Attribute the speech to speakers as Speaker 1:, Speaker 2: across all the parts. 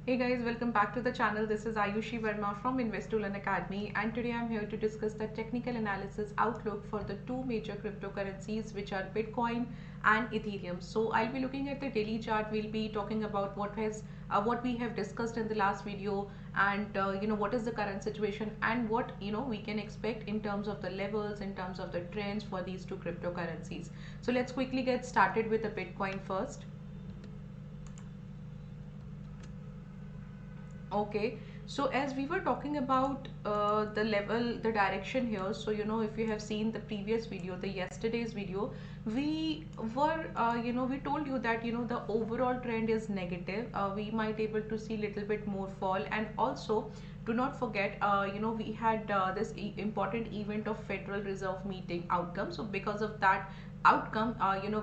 Speaker 1: Hey guys, welcome back to the channel. This is Ayushi Verma from Investolearn Academy, and today I'm here to discuss the technical analysis outlook for the two major cryptocurrencies, which are Bitcoin and Ethereum. So I'll be looking at the daily chart. We'll be talking about what we have discussed in the last video, and what is the current situation and what we can expect in terms of the levels, in terms of the trends for these two cryptocurrencies. So let's quickly get started with the Bitcoin first. Okay, so as we were talking about the level, the direction here, so if you have seen the previous video, the yesterday's video, we were we told you that the overall trend is negative. We might able to see little bit more fall, and also do not forget we had this important event of Federal Reserve meeting outcome. So because of that outcome,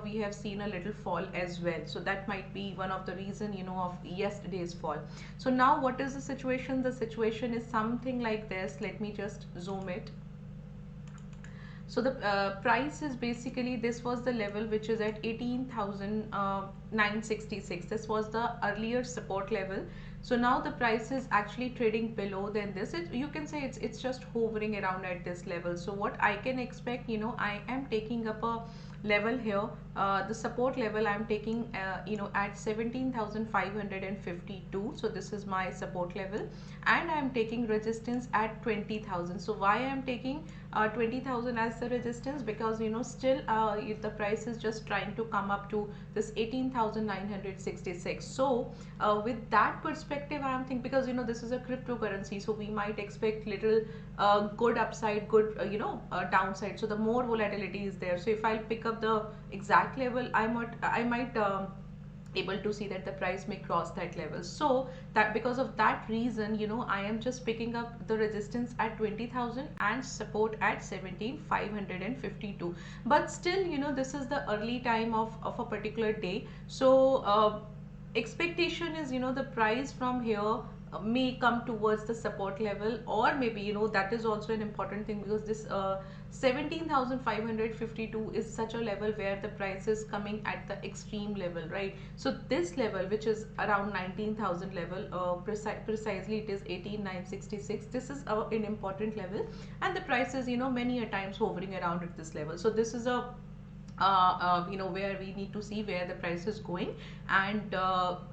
Speaker 1: we have seen a little fall as well. So that might be one of the reason of yesterday's fall. So now what is the situation? The situation is something like this. Let me just zoom it. So the price is basically, this was the level which is at 18,966. This was the earlier support level. So now the price is actually trading below than this. You can say it's just hovering around at this level. So what I can expect, I am taking up a level here, the support level I'm taking at 17,552. So this is my support level, and I'm taking resistance at 20,000. So why I'm taking 20,000 as the resistance? Because still if the price is just trying to come up to this 18,966. So with that perspective, I am thinking, because this is a cryptocurrency, so we might expect little good upside, good downside. So the more volatility is there. So if I'll pick up the exact level, I might able to see that the price may cross that level. So that because of that reason, I am just picking up the resistance at 20,000 and support at 17,552. But still, this is the early time of a particular day. So expectation is the price from here may come towards the support level, or maybe that is also an important thing, because this 17,552 is such a level where the price is coming at the extreme level, right? So this level, which is around 19,000 level, precisely it is 18,966. This is an important level, and the price is many a times hovering around at this level. So this is a where we need to see where the price is going, and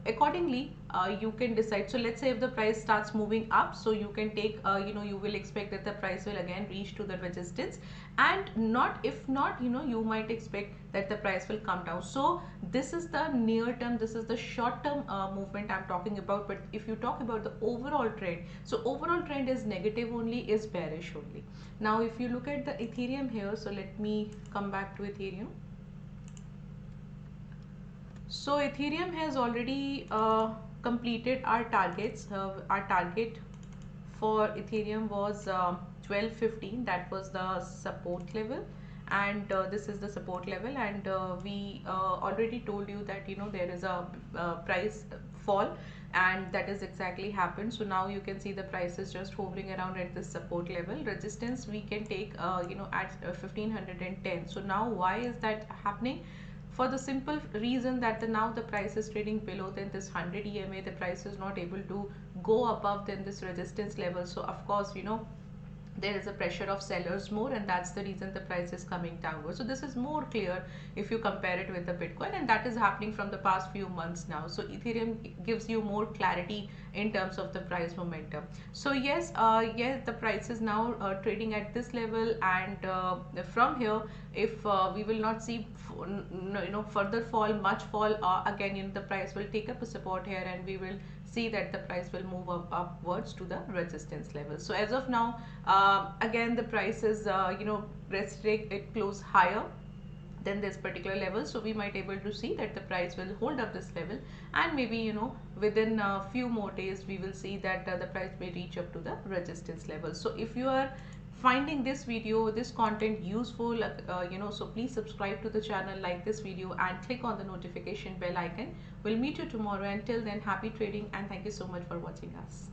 Speaker 1: accordingly you can decide. So let's say if the price starts moving up, so you can take you will expect that the price will again reach to the resistance, and if not you might expect that the price will come down. So this is the near term, this is the short term movement I'm talking about. But if you talk about the overall trend, so overall trend is negative only, is bearish only. Now if you look at the Ethereum here, so let me come back to Ethereum. So Ethereum has already completed our targets. Our target for Ethereum was 1215. That was the support level, and this is the support level. And we already told you that there is a price fall, and that is exactly happened. So now you can see the price is just hovering around at this support level. Resistance we can take at 1510. So now why is that happening? For the simple reason that now the price is trading below than this 100 EMA. The price is not able to go above than this resistance level. So of course there is a pressure of sellers more, and that's the reason the price is coming downward. So this is more clear if you compare it with the Bitcoin, and that is happening from the past few months now. So Ethereum gives you more clarity in terms of the price momentum. So yes, the price is now trading at this level, and from here, if we will not see further fall, much fall, again the price will take up a support here, and we will see that the price will move upwards to the resistance level. So as of now, again the price is it close higher than this particular level. So we might able to see that the price will hold up this level, and maybe within a few more days we will see that the price may reach up to the resistance level. So if you are finding this video, this content useful, so please subscribe to the channel, like this video, and click on the notification bell icon. We'll meet you tomorrow. Until then, happy trading, and thank you so much for watching us.